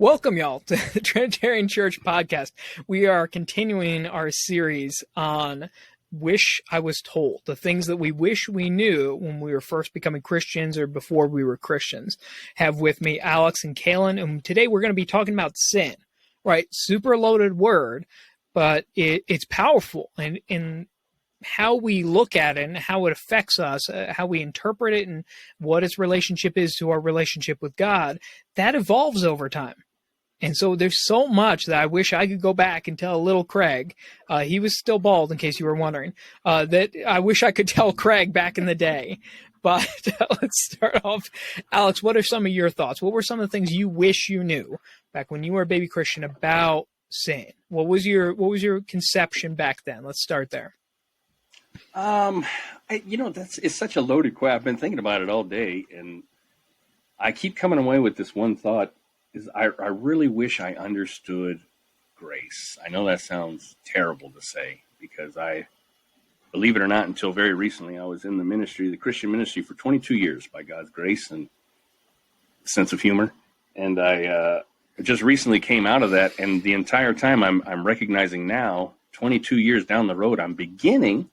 Welcome, y'all, to the Trinitarian Church podcast. We are continuing our series on Wish I Was Told, the things that we wish we knew when we were first becoming Christians or before we were Christians. Have with me Alex and Kalen, and today we're going to be talking about sin, right? Super loaded word, but it's powerful, and in how we look at it and how it affects us, how we interpret it, and what its relationship is to our relationship with God, that evolves over time. And so there's so much that I wish I could go back and tell little Craig. He was still bald, in case you were wondering. That I wish I could tell Craig back in the day. But let's start off. Alex, what are some of your thoughts? What were some of the things you wish you knew back when you were a baby Christian about sin? What was your conception back then? Let's start there. It's such a loaded question. I've been thinking about it all day, and I keep coming away with this one thought. I really wish I understood grace. I know that sounds terrible to say because I, believe it or not, until very recently, I was in the ministry, the Christian ministry, for 22 years by God's grace and sense of humor. And I just recently came out of that, and the entire time I'm recognizing now, 22 years down the road, I'm beginning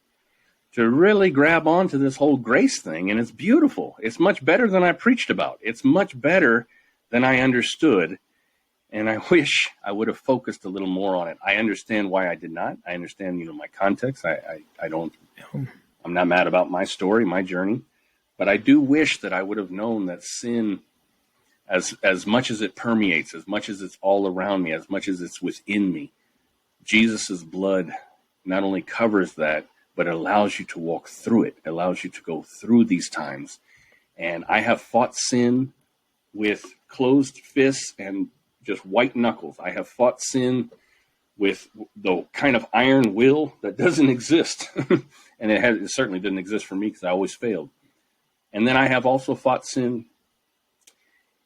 to really grab onto this whole grace thing, and it's beautiful. It's much better than I preached about. It's much better than I understood, and I wish I would have focused a little more on it. I understand why I did not. I understand, my context. I'm not mad about my story, my journey, but I do wish that I would have known that sin, as much as it permeates, as much as it's all around me, as much as it's within me, Jesus's blood not only covers that, but it allows you to walk through it. It allows you to go through these times. And I have fought sin with closed fists and just white knuckles. I have fought sin with the kind of iron will that doesn't exist. And it certainly didn't exist for me because I always failed. And then I have also fought sin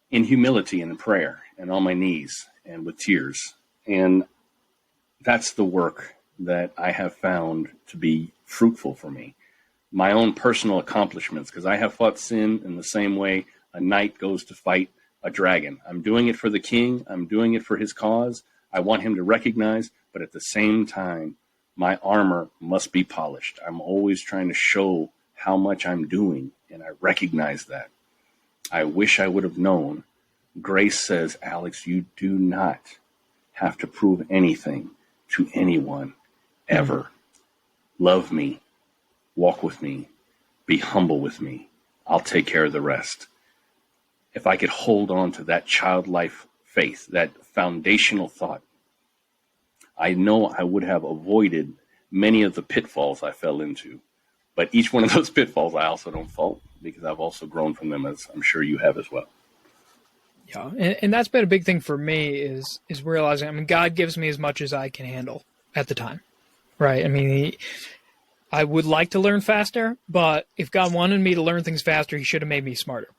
in humility and in prayer and on my knees and with tears. And that's the work that I have found to be fruitful for me. My own personal accomplishments, because I have fought sin in the same way a knight goes to fight a dragon. I'm doing it for the king. I'm doing it for his cause. I want him to recognize, but at the same time, my armor must be polished. I'm always trying to show how much I'm doing, and I recognize that. I wish I would have known. Grace says, Alex, you do not have to prove anything to anyone ever. Love me, walk with me, be humble with me. I'll take care of the rest. If I could hold on to that childlike faith, that foundational thought, I know I would have avoided many of the pitfalls I fell into. But each one of those pitfalls I also don't fault because I've also grown from them, as I'm sure you have as well. Yeah, and that's been a big thing for me is realizing, God gives me as much as I can handle at the time, right? I would like to learn faster, but if God wanted me to learn things faster, he should have made me smarter.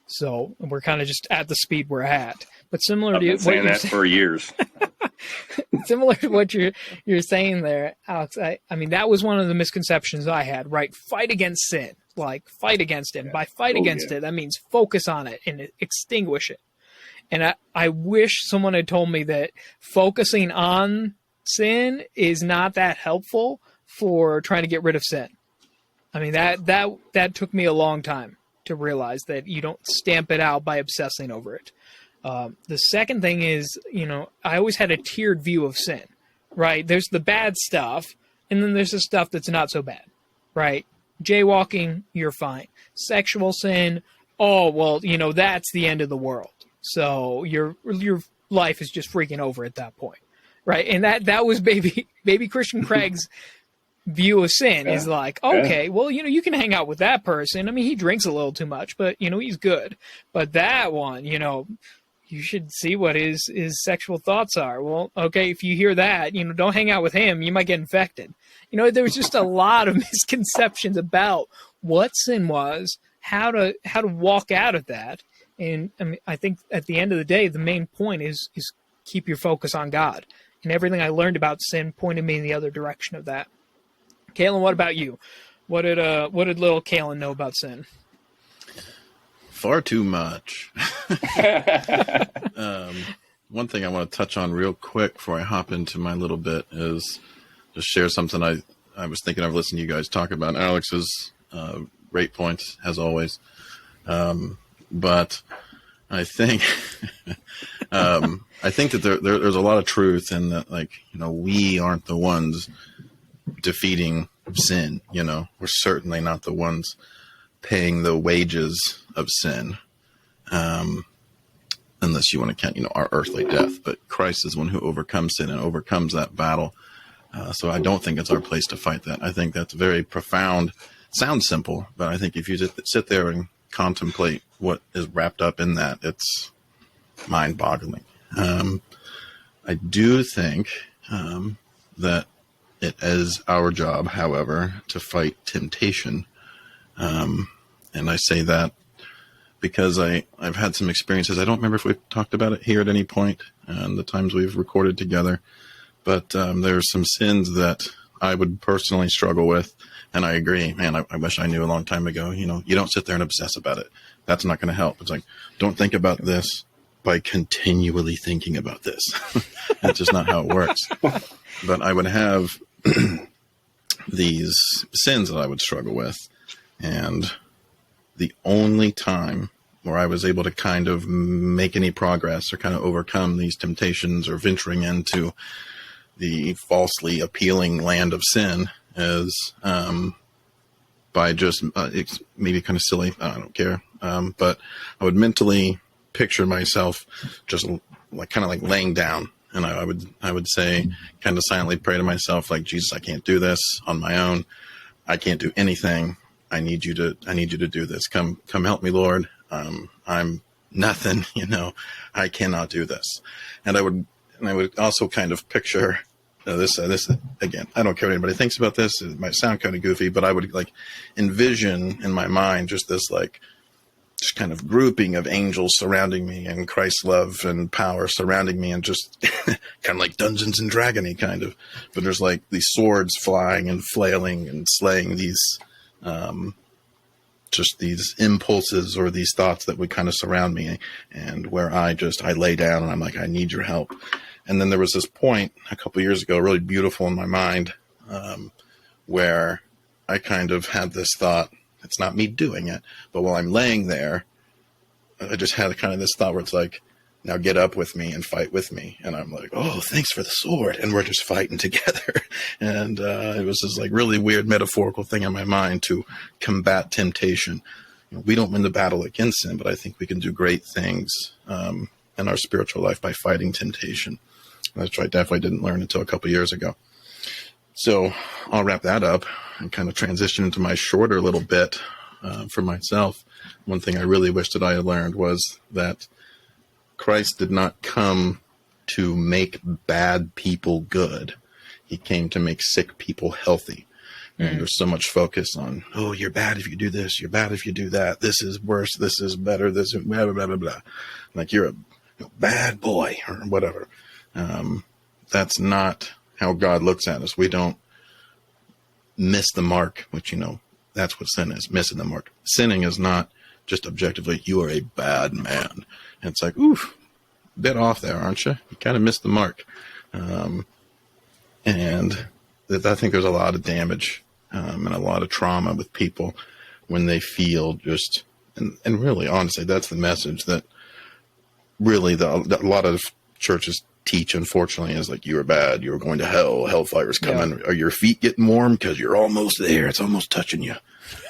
So we're kind of just at the speed we're at. But similar to what you're saying for years. Similar to what you're saying there, Alex, I mean, that was one of the misconceptions I had, right? Fight against sin, like fight against it. Yeah. By fight against it, that means focus on it and extinguish it. And I wish someone had told me that focusing on sin is not that helpful for trying to get rid of sin. I mean, that took me a long time to realize that you don't stamp it out by obsessing over it. The second thing is, I always had a tiered view of sin, right? There's the bad stuff, and then there's the stuff that's not so bad, right? Jaywalking, you're fine. Sexual sin, oh, well, that's the end of the world. So your life is just freaking over at that point, right? And that was baby Christian Craig's view of sin is like, okay, well, you can hang out with that person. I mean, he drinks a little too much, but, he's good. But that one, you should see what his sexual thoughts are. Well, okay, if you hear that, don't hang out with him. You might get infected. There was just a lot of misconceptions about what sin was, how to walk out of that. And I think at the end of the day, the main point is keep your focus on God. And everything I learned about sin pointed me in the other direction of that. Kalen, what about you? What did little Kalen know about sin? Far too much. one thing I want to touch on real quick before I hop into my little bit is just share something I was thinking of listening to you guys talk about Alex's great points as always. But I think I think that there's a lot of truth in that, like, we aren't the ones defeating sin. We're certainly not the ones paying the wages of sin, unless you want to count, our earthly death. But Christ is one who overcomes sin and overcomes that battle. So I don't think it's our place to fight that. I think that's very profound. Sounds simple, but I think if you just sit there and contemplate what is wrapped up in that, it's mind-boggling. I do think that it is our job, however, to fight temptation. And I say that because I've had some experiences. I don't remember if we've talked about it here at any point and the times we've recorded together, but there's some sins that I would personally struggle with. And I agree, man, I wish I knew a long time ago. You don't sit there and obsess about it. That's not going to help. It's like, don't think about this by continually thinking about this. That's just not how it works. But I would have these sins that I would struggle with. And the only time where I was able to kind of make any progress or kind of overcome these temptations or venturing into the falsely appealing land of sin is by just, it's maybe kind of silly, I don't care, but I would mentally picture myself just kind of laying down, and I would say, kind of silently pray to myself, like, Jesus, I can't do this on my own. I can't do anything. I need you to do this. Come help me, Lord. I'm nothing, I cannot do this. And I would also kind of picture this again, I don't care what anybody thinks about this. It might sound kind of goofy, but I would envision in my mind just this just kind of grouping of angels surrounding me and Christ's love and power surrounding me, and just kind of like Dungeons and Dragons-y kind of, but there's these swords flying and flailing and slaying these, just these impulses or these thoughts that would kind of surround me, and where I lay down and I'm like, I need your help. And then there was this point a couple of years ago, really beautiful in my mind, where I kind of had this thought. It's not me doing it, but while I'm laying there, I just had kind of this thought where it's like, now get up with me and fight with me. And I'm like, oh, thanks for the sword. And we're just fighting together. And it was this really weird metaphorical thing in my mind to combat temptation. We don't win the battle against sin, but I think we can do great things in our spiritual life by fighting temptation. Which I definitely didn't learn until a couple years ago. So I'll wrap that up and kind of transition into my shorter little bit for myself. One thing I really wish that I had learned was that Christ did not come to make bad people good. He came to make sick people healthy. And there's so much focus on, oh, you're bad if you do this, you're bad if you do that, this is worse, this is better, this is blah, blah, blah, blah, blah. Like you're a bad boy or whatever. That's not how God looks at us. We don't miss the mark, which, that's what sin is, missing the mark. Sinning is not just objectively, you are a bad man. And it's like, oof, bit off there, aren't you? You kind of missed the mark. And I think there's a lot of damage and a lot of trauma with people when they feel just, and really, honestly, that's the message that really a lot of churches teach, unfortunately, is like, you were bad, you were going to hell, hellfire's coming. Yeah. Are your feet getting warm? Because you're almost there. It's almost touching you.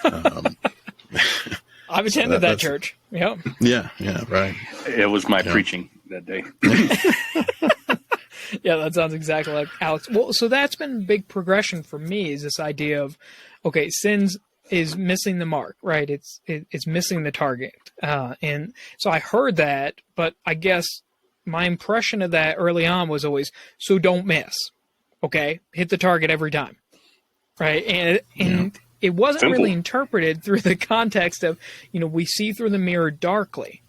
I've attended that church. Yep. Yeah, right. It was my preaching that day. Yeah, that sounds exactly like Alex. Well, so that's been a big progression for me, is this idea of, okay, sins is missing the mark, right? It's missing the target. And so I heard that, but I guess my impression of that early on was always, so don't miss, okay? Hit the target every time, right? And it wasn't Simple. Really interpreted through the context of, we see through the mirror darkly.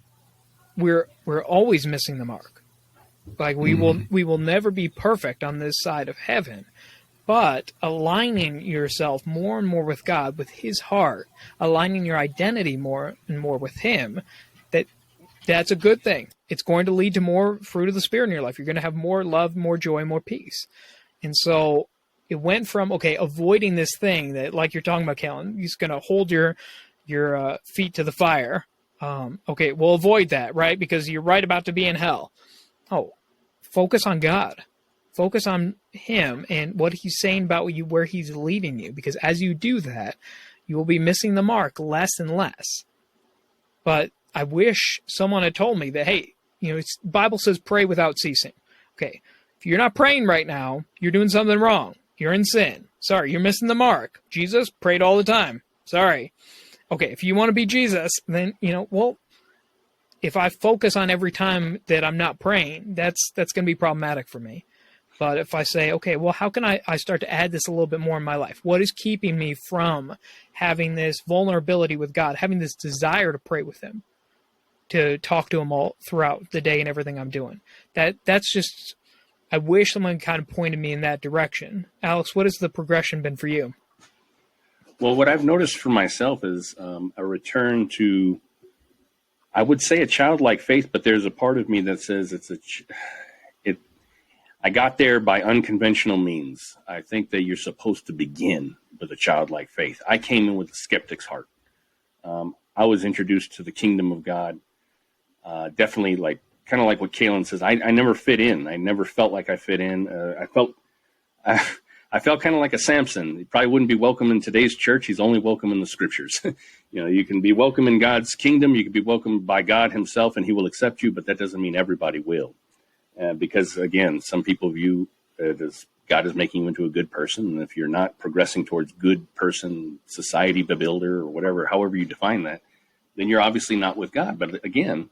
We're always missing the mark. Like we will never be perfect on this side of heaven, but aligning yourself more and more with God, with His heart, aligning your identity more and more with Him, that That's a good thing. It's going to lead to more fruit of the Spirit in your life. You're going to have more love, more joy, more peace. And so it went from, okay, avoiding this thing that, like you're talking about, Kellen, you're just going to hold your feet to the fire. Okay, we'll avoid that, right? Because you're right about to be in hell. Oh, focus on God. Focus on Him and what He's saying about you, where He's leading you. Because as you do that, you will be missing the mark less and less. But I wish someone had told me that, hey, the Bible says pray without ceasing. Okay, if you're not praying right now, you're doing something wrong. You're in sin. Sorry, you're missing the mark. Jesus prayed all the time. Sorry. Okay, if you want to be Jesus, then, well, if I focus on every time that I'm not praying, that's going to be problematic for me. But if I say, okay, well, how can I start to add this a little bit more in my life? What is keeping me from having this vulnerability with God, having this desire to pray with Him, to talk to Him all throughout the day and everything I'm doing? That's just, I wish someone kind of pointed me in that direction. Alex, what has the progression been for you? Well, what I've noticed for myself is a return to, I would say, a childlike faith, but there's a part of me that says I got there by unconventional means. I think that you're supposed to begin with a childlike faith. I came in with a skeptic's heart. I was introduced to the kingdom of God. Definitely kind of like what Kalen says. I never fit in. I never felt like I fit in. I felt kind of like a Samson. He probably wouldn't be welcome in today's church. He's only welcome in the scriptures. You can be welcome in God's kingdom. You can be welcomed by God Himself, and He will accept you. But that doesn't mean everybody will. Because, again, some people view it as God is making you into a good person. And if you're not progressing towards good person, society builder, or whatever, however you define that, then you're obviously not with God. But again,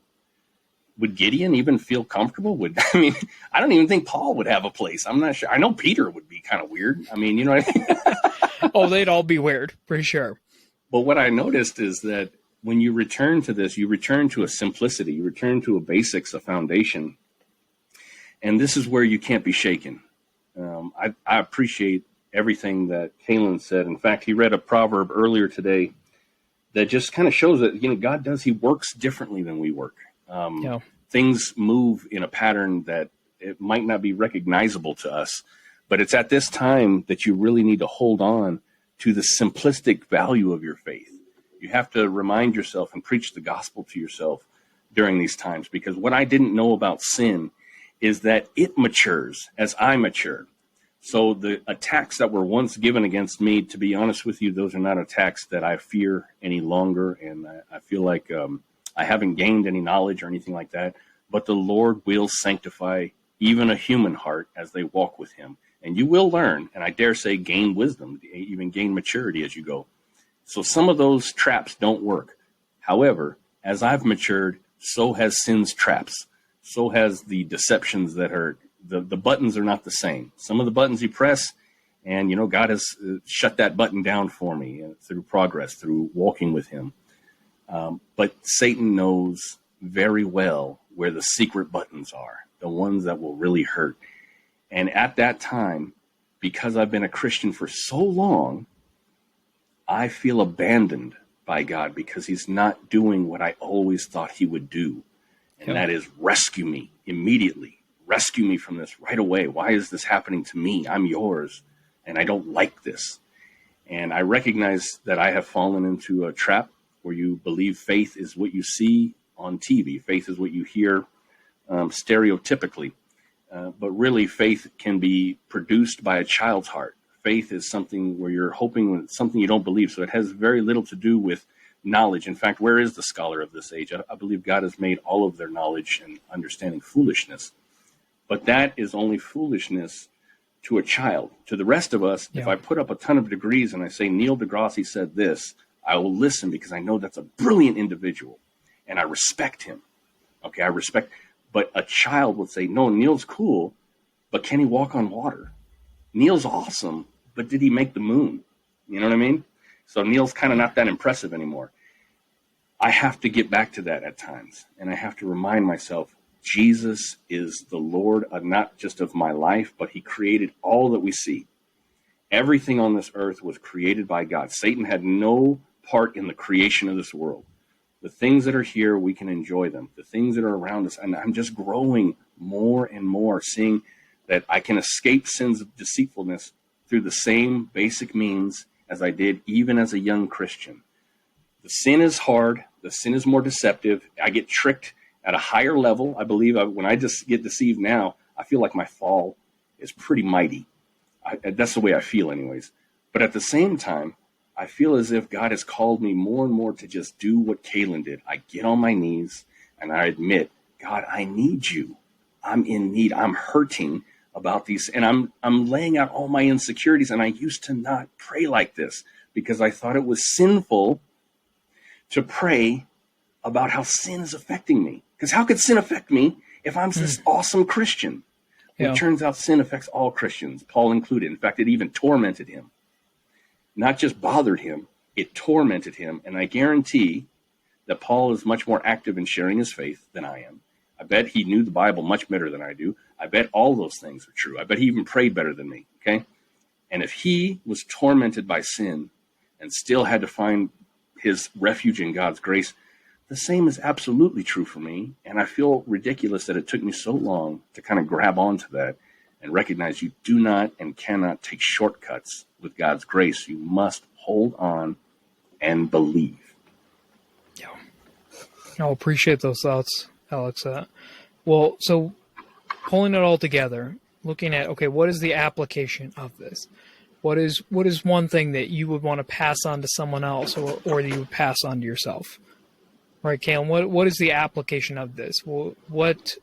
would Gideon even feel comfortable? I don't even think Paul would have a place. I'm not sure. I know Peter would be kind of weird. You know what I mean? Oh, they'd all be weird, for sure. But what I noticed is that when you return to this, you return to a simplicity, you return to a basics, a foundation. And this is where you can't be shaken. I appreciate everything that Kalen said. In fact, he read a proverb earlier today that just kind of shows that, God He works differently than we work. Things move in a pattern that it might not be recognizable to us, but it's at this time that you really need to hold on to the simplistic value of your faith. You have to remind yourself and preach the gospel to yourself during these times, because what I didn't know about sin is that it matures as I mature. So the attacks that were once given against me, to be honest with you, those are not attacks that I fear any longer. And I feel like I haven't gained any knowledge or anything like that. But the Lord will sanctify even a human heart as they walk with Him. And you will learn, and I dare say gain wisdom, even gain maturity as you go. So some of those traps don't work. However, as I've matured, so has sin's traps. So has the deceptions that are, the buttons are not the same. Some of the buttons you press, and, God has shut that button down for me through progress, through walking with Him. But Satan knows very well where the secret buttons are, the ones that will really hurt. And at that time, because I've been a Christian for so long, I feel abandoned by God because He's not doing what I always thought He would do. And that is rescue me immediately. Rescue me from this right away. Why is this happening to me? I'm yours, and I don't like this. And I recognize that I have fallen into a trap where you believe faith is what you see on TV. Faith is what you hear stereotypically. But really, faith can be produced by a child's heart. Faith is something where you're hoping with something you don't believe. So it has very little to do with knowledge. In fact, where is the scholar of this age? I believe God has made all of their knowledge and understanding foolishness. But that is only foolishness to a child. To the rest of us, if I put up a ton of degrees and I say Neil deGrasse said this, I will listen because I know that's a brilliant individual and I respect him. Okay, I respect. But a child would say, no, Neil's cool, but can he walk on water? Neil's awesome, but did he make the moon? You know what I mean? So Neil's kind of not that impressive anymore. I have to get back to that at times. And I have to remind myself, Jesus is the Lord, not just of my life, but He created all that we see. Everything on this earth was created by God. Satan had no part in the creation of this world. The things that are here, we can enjoy them. The things that are around us, and I'm just growing more and more, seeing that I can escape sins of deceitfulness through the same basic means as I did even as a young Christian. The sin is hard. The sin is more deceptive. I get tricked at a higher level. I believe when I just get deceived now, I feel like my fall is pretty mighty. That's the way I feel anyways. But at the same time, I feel as if God has called me more and more to just do what Kaylin did. I get on my knees and I admit, God, I need you. I'm in need. I'm hurting about these. And I'm laying out all my insecurities. And I used to not pray like this because I thought it was sinful to pray about how sin is affecting me. Because how could sin affect me if I'm this awesome Christian? Yeah. It turns out sin affects all Christians, Paul included. In fact, it even tormented him. Not just bothered him, it tormented him. And I guarantee that Paul is much more active in sharing his faith than I am. I bet he knew the Bible much better than I do. I bet all those things are true. I bet he even prayed better than me, okay? And if he was tormented by sin and still had to find his refuge in God's grace, the same is absolutely true for me. And I feel ridiculous that it took me so long to kind of grab onto that and recognize you do not and cannot take shortcuts with God's grace. You must hold on and believe. Yeah. I appreciate those thoughts, Alex. Well, so pulling it all together, looking at, okay, what is the application of this? What is one thing that you would want to pass on to someone else or that you would pass on to yourself? Right, Kaylin, what is the application of this? What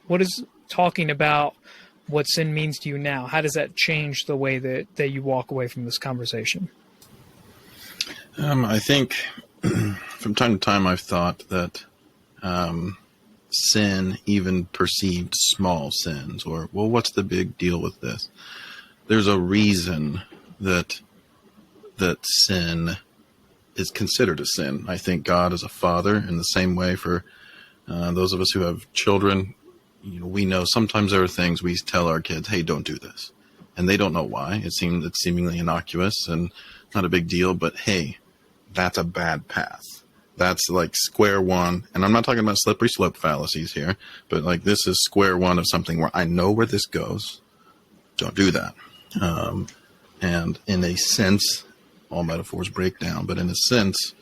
is talking about what sin means to you now? How does that change the way that you walk away from this conversation? I think from time to time I've thought that sin, even perceived small sins, or, well, what's the big deal with this? There's a reason that sin is considered a sin. I think God is a father in the same way for those of us who have children. You know, we know sometimes there are things we tell our kids, hey, don't do this. And they don't know why. It's seemingly innocuous and not a big deal, but hey, that's a bad path. That's like square one. And I'm not talking about slippery slope fallacies here, but like this is square one of something where I know where this goes. Don't do that. And in a sense, all metaphors break down, but in a sense,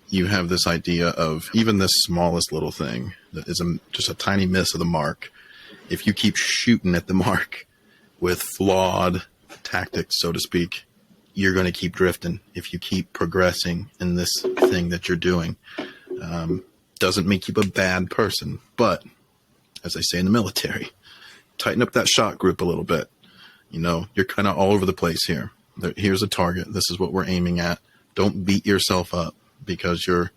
you have this idea of even this smallest little thing that is just a tiny miss of the mark. If you keep shooting at the mark with flawed tactics, so to speak, you're going to keep drifting. If you keep progressing in this thing that you're doing, doesn't make you a bad person. But as they say in the military, tighten up that shot group a little bit. You know, you're kind of all over the place here. Here's a target. This is what we're aiming at. Don't beat yourself up because you're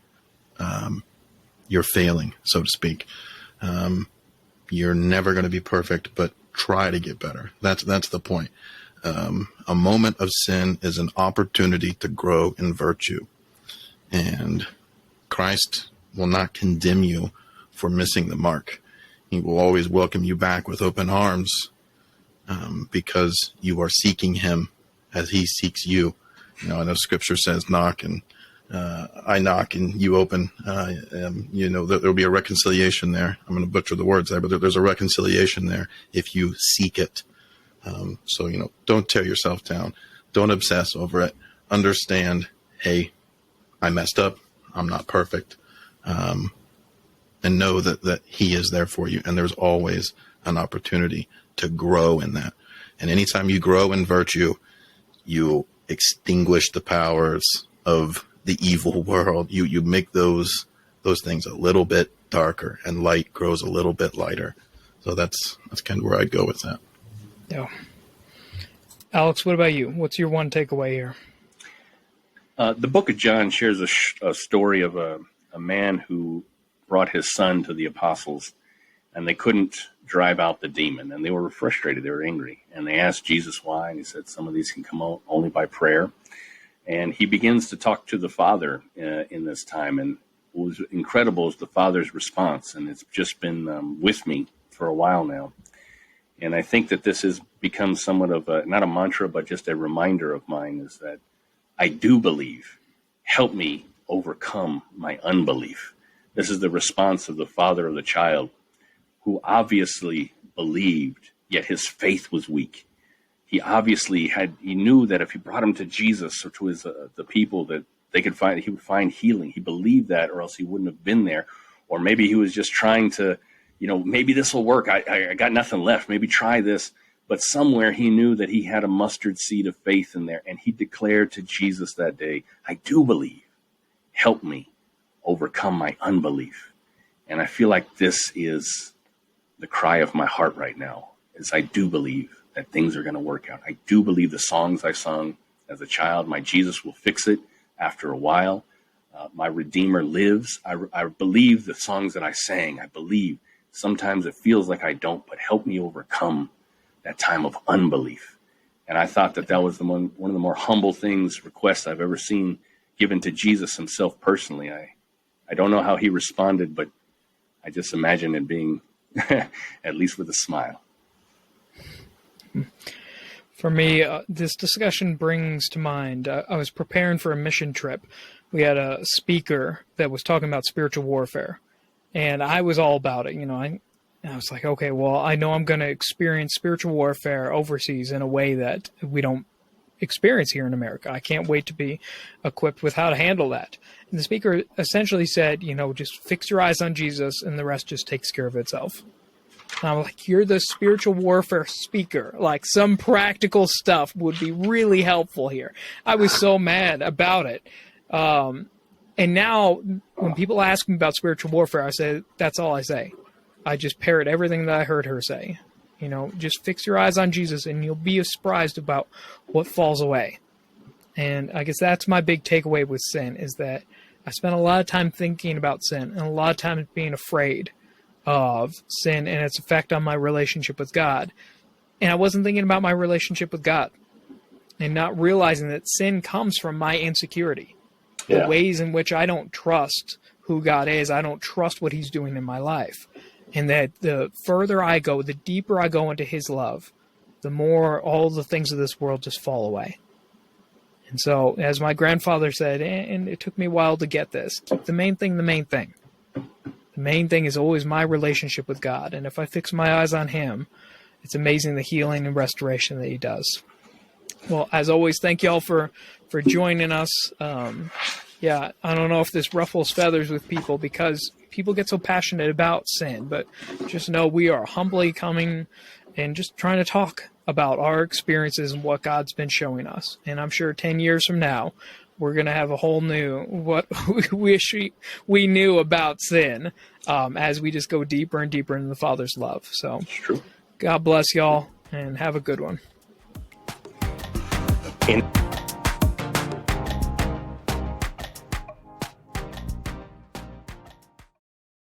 failing, so to speak. You're never going to be perfect, but try to get better. That's the point. A moment of sin is an opportunity to grow in virtue, and Christ will not condemn you for missing the mark. He will always welcome you back with open arms, because you are seeking him as he seeks you. You know, I know scripture says knock and I knock and you open. You know, there'll be a reconciliation there. I'm going to butcher the words there, but there's a reconciliation there if you seek it. So, you know, don't tear yourself down. Don't obsess over it. Understand, hey, I messed up. I'm not perfect. And know that he is there for you. And there's always an opportunity to grow in that. And anytime you grow in virtue, you extinguish the powers of the evil world. You make those things a little bit darker, and light grows a little bit lighter. So that's kind of where I'd go with that. Yeah. Alex, what about you? What's your one takeaway here? The book of John shares a story of a man who brought his son to the apostles, and they couldn't drive out the demon, and they were frustrated. They were angry, and they asked Jesus why, and he said some of these can come out only by prayer. And he begins to talk to the Father in this time, and what was incredible is the Father's response, and it's just been with me for a while now. And I think that this has become somewhat of not a mantra, but just a reminder of mine, is that I do believe. Help me overcome my unbelief. This is the response of the father of the child, who obviously believed, yet his faith was weak. He knew that if he brought him to Jesus or to his the people, that he would find healing. He believed that, or else he wouldn't have been there. Or maybe he was just trying to, maybe this will work. I got nothing left. Maybe try this. But somewhere he knew that he had a mustard seed of faith in there, and he declared to Jesus that day, I do believe. Help me overcome my unbelief. And I feel like this is the cry of my heart right now, is I do believe that things are going to work out. I do believe the songs I sung as a child, my Jesus will fix it after a while. My Redeemer lives. I believe the songs that I sang. I believe. Sometimes it feels like I don't, but help me overcome that time of unbelief. And I thought that was one of the more humble requests I've ever seen given to Jesus himself personally. I don't know how he responded, but I just imagine it being at least with a smile. For me, this discussion brings to mind, I was preparing for a mission trip. We had a speaker that was talking about spiritual warfare, and I was all about it. I was like, okay, well, I know I'm going to experience spiritual warfare overseas in a way that we don't experience here in America. I can't wait to be equipped with how to handle that. And the speaker essentially said, just fix your eyes on Jesus and the rest just takes care of itself. And I'm like, you're the spiritual warfare speaker. Like, some practical stuff would be really helpful here. I was so mad about it. And now when people ask me about spiritual warfare, I say, that's all I say. I just parrot everything that I heard her say. Just fix your eyes on Jesus and you'll be surprised about what falls away. And I guess that's my big takeaway with sin, is that I spent a lot of time thinking about sin and a lot of time being afraid of sin and its effect on my relationship with God. And I wasn't thinking about my relationship with God and not realizing that sin comes from my insecurity. The ways in which I don't trust who God is. I don't trust what he's doing in my life. And that the further I go, the deeper I go into his love, the more all the things of this world just fall away. And so, as my grandfather said, and it took me a while to get this, keep the main thing the main thing. The main thing is always my relationship with God. And if I fix my eyes on him, it's amazing the healing and restoration that he does. Well, as always, thank you all for joining us. I don't know if this ruffles feathers with people because people get so passionate about sin, but just know we are humbly coming and just trying to talk about our experiences and what God's been showing us. And I'm sure 10 years from now, we're going to have a whole new what we wish we knew about sin as we just go deeper and deeper into the Father's love. So It's true. God bless y'all and have a good one.